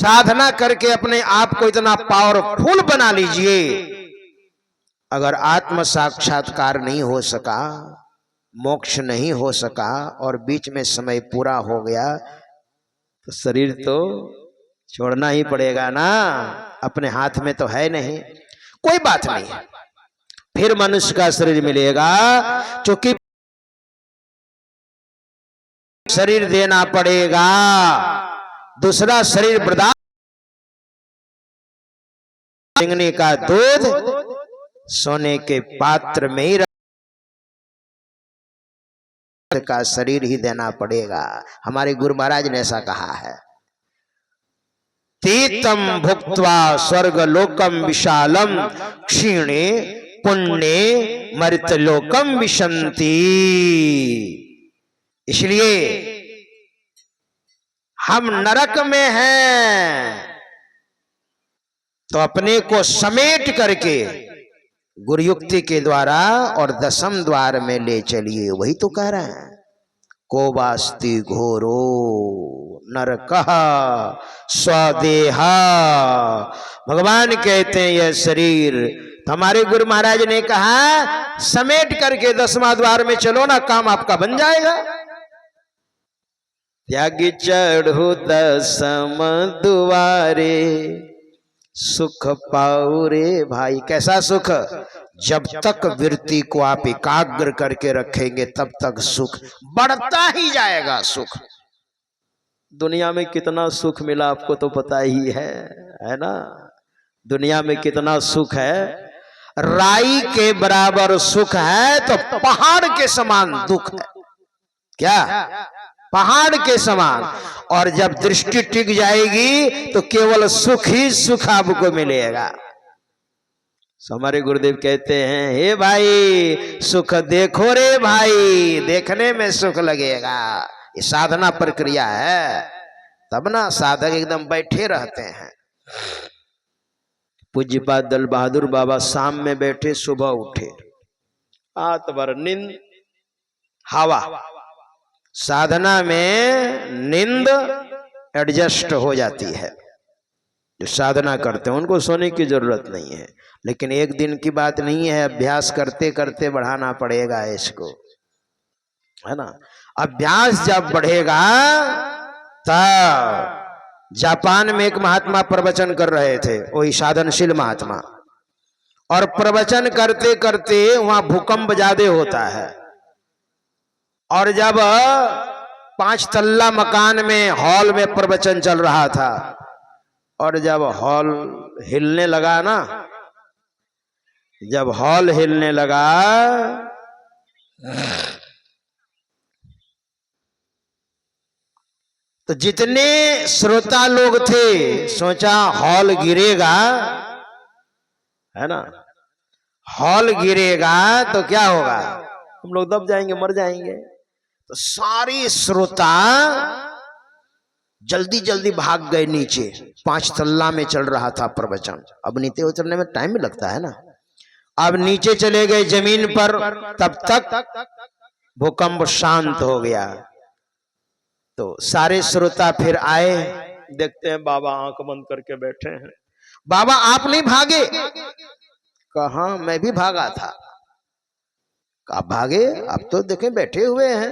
साधना करके अपने आप को इतना पावरफुल बना लीजिए। अगर आत्म साक्षात्कार नहीं हो सका, मोक्ष नहीं हो सका और बीच में समय पूरा हो गया तो शरीर तो छोड़ना ही पड़ेगा ना, अपने हाथ में तो है नहीं। कोई बात नहीं, फिर मनुष्य का शरीर मिलेगा, क्योंकि शरीर देना पड़ेगा, दूसरा शरीर बर्दाश्त का दूध सोने के पात्र में ही का शरीर ही देना पड़ेगा। हमारे गुरु महाराज ने ऐसा कहा है, तीतम भुक्त्वा स्वर्ग लोकम विशालम क्षीणे पुण्ये मर्त्यलोकम विशंति। इसलिए हम नरक में हैं तो अपने को समेट करके गुरुयुक्ति के द्वारा और दशम द्वार में ले चलिए। वही तो कह रहे हैं, को वास्ति घोरो नरकः स्वदेहा। भगवान कहते हैं यह शरीर, हमारे गुरु महाराज ने कहा समेट करके दसवां द्वार में चलो ना, काम आपका बन जाएगा। त्यागी चढ़ो दसम द्वारे सुख पाओ रे भाई। कैसा सुख? जब तक वृत्ति को आप एकाग्र करके रखेंगे तब तक सुख बढ़ता ही जाएगा। सुख दुनिया में कितना सुख मिला आपको तो पता ही है ना। दुनिया में कितना सुख है, राई के बराबर सुख है तो पहाड़ के समान दुख है। क्या? पहाड़ के समान। और जब दृष्टि टिक जाएगी तो केवल सुख ही सुख आपको मिलेगा। हमारे गुरुदेव कहते हैं, हे भाई सुख देखो रे भाई, देखने में सुख लगेगा। ये साधना प्रक्रिया है, तब ना साधक एकदम बैठे रहते हैं। पूज्यपाद दल बहादुर बाबा शाम में बैठे, सुबह उठे, रात भर नींद हवा। साधना में नींद एडजस्ट हो जाती है। जो साधना करते हैं उनको सोने की जरूरत नहीं है, लेकिन एक दिन की बात नहीं है, अभ्यास करते करते बढ़ाना पड़ेगा इसको, है ना। अभ्यास जब बढ़ेगा तब जापान में एक महात्मा प्रवचन कर रहे थे, वही साधनशील महात्मा, और प्रवचन करते करते वहां भूकंप ज्यादा होता है। और जब 5 तल्ला मकान में हॉल में प्रवचन चल रहा था, और जब हॉल हिलने लगा ना, जब हॉल हिलने लगा तो जितने श्रोता लोग थे सोचा हॉल गिरेगा, है ना। हॉल गिरेगा तो क्या होगा, हम लोग दब जाएंगे, मर जाएंगे। तो सारी श्रोता जल्दी जल्दी भाग गए नीचे। 5 तल्ला में चल रहा था प्रवचन, अब नीचे उतरने में टाइम भी लगता है ना। अब नीचे चले गए जमीन पर, तब तक भूकंप शांत हो गया। तो सारे श्रोता फिर आए, देखते हैं बाबा आंख बंद करके बैठे हैं। बाबा आप नहीं भागे? कहा मैं भी भागा था। आप भागे? अब तो देखें बैठे हुए हैं।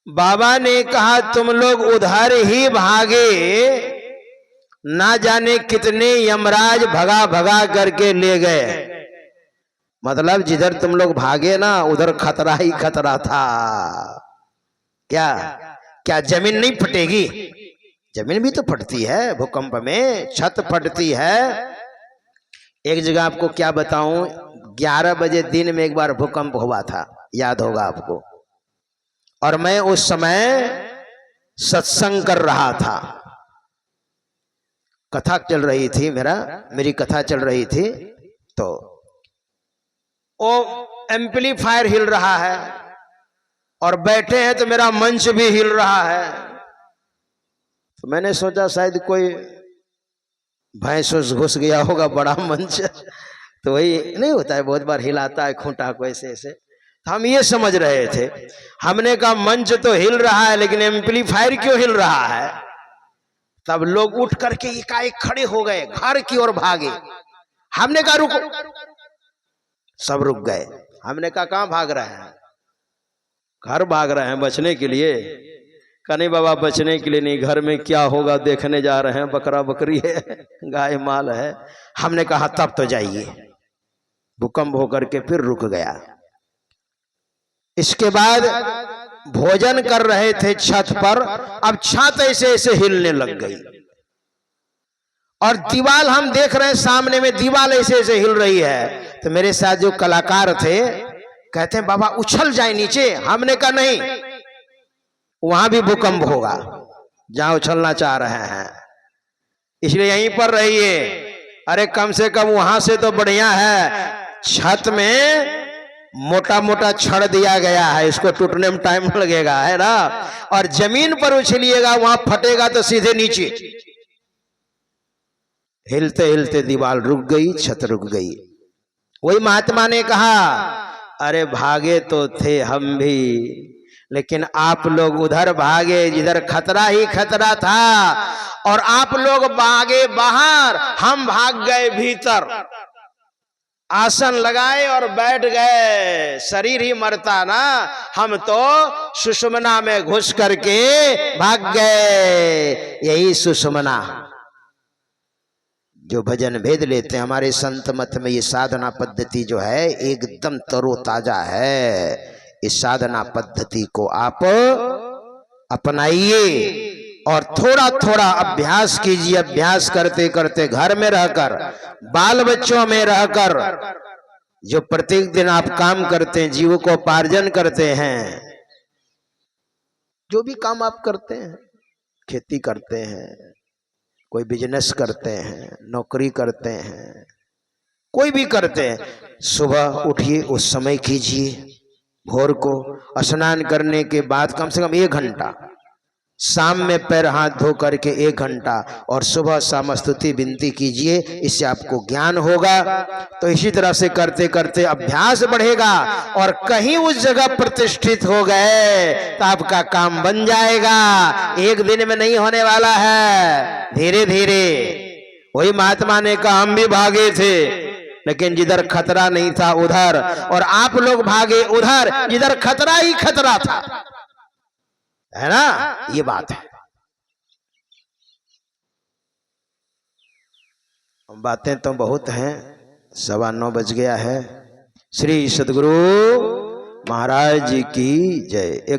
बाबा ने कहा तुम लोग उधर ही भागे, ना जाने कितने यमराज भगा भगा करके ले गए। मतलब जिधर तुम लोग भागे ना उधर खतरा ही खतरा था। क्या क्या जमीन नहीं फटेगी? जमीन भी तो फटती है भूकंप में, छत फटती है। एक जगह आपको क्या बताऊं, 11 बजे दिन में एक बार भूकंप हुआ था, याद होगा आपको। और मैं उस समय सत्संग कर रहा था, कथा चल रही थी, मेरी कथा चल रही थी। तो वो एम्पलीफायर हिल रहा है और बैठे हैं तो मेरा मंच भी हिल रहा है। तो मैंने सोचा शायद कोई भैंस घुस गया होगा, बड़ा मंच। तो वही नहीं होता है, बहुत बार हिलाता है खूंटा को ऐसे ऐसे। हम ये समझ रहे थे, हमने कहा मंच तो हिल रहा है लेकिन एम्पलीफायर क्यों हिल रहा है? तब लोग उठ करके एकाएक खड़े हो गए, घर की ओर भागे। हमने कहा रुको, सब रुक गए। हमने कहा कहां भाग रहे हैं? घर भाग रहे हैं बचने के लिए? कहा नहीं बाबा, बचने के लिए नहीं, घर में क्या होगा देखने जा रहे हैं, बकरा बकरी है, गाय माल है। हमने कहा तब तो जाइए। भूकंप होकर के फिर रुक गया। इसके बाद भोजन कर रहे थे छत पर, अब छत ऐसे ऐसे हिलने लग गई और दीवार हम देख रहे हैं सामने में, दीवार ऐसे ऐसे हिल रही है। तो मेरे साथ जो कलाकार थे कहते हैं बाबा उछल जाए नीचे। हमने कहा नहीं, वहां भी भूकंप होगा जहां उछलना चाह रहे हैं, इसलिए यहीं पर रहिए। अरे कम से कम वहां से तो बढ़िया है, छत में मोटा मोटा छड़ दिया गया है, इसको टूटने में टाइम लगेगा, है ना। और जमीन पर उछलिएगा, वहां फटेगा तो सीधे नीचे। हिलते हिलते दीवार रुक गई, छत रुक गई। वही महात्मा ने कहा अरे भागे तो थे हम भी, लेकिन आप लोग उधर भागे जिधर खतरा ही खतरा था, और आप लोग भागे बाहर, हम भाग गए भीतर। आसन लगाए और बैठ गए, शरीर ही मरता ना, हम तो सुषुम्ना में घुस करके भाग गए। यही सुषुम्ना जो भजन भेद लेते हैं हमारे संत मत में, ये साधना पद्धति जो है एकदम तरोताजा है। इस साधना पद्धति को आप अपनाइए और थोड़ा थोड़ा अभ्यास कीजिए। अभ्यास करते करते घर में रहकर, बाल बच्चों में रहकर, जो प्रत्येक दिन आप काम करते हैं, जीविकोपार्जन करते हैं, जो भी काम आप करते हैं, खेती करते हैं, कोई बिजनेस करते हैं, नौकरी करते हैं, कोई भी करते हैं, सुबह उठिए उस समय कीजिए। भोर को स्नान करने के बाद कम से कम 1 घंटा, शाम में पैर हाथ धो करके 1 घंटा, और सुबह शाम स्तुति विनती कीजिए। इससे आपको ज्ञान होगा। तो इसी तरह से करते करते अभ्यास बढ़ेगा, और कहीं उस जगह प्रतिष्ठित हो गए तो आपका काम बन जाएगा। एक दिन में नहीं होने वाला है, धीरे धीरे। वही महात्मा ने कहा हम भी भागे थे, लेकिन जिधर खतरा नहीं था उधर, और आप लोग भागे उधर जिधर खतरा ही खतरा था, है ना। ये बात है। बातें तो बहुत हैं, 9:15 बज गया है। श्री सद्गुरु महाराज जी की जय।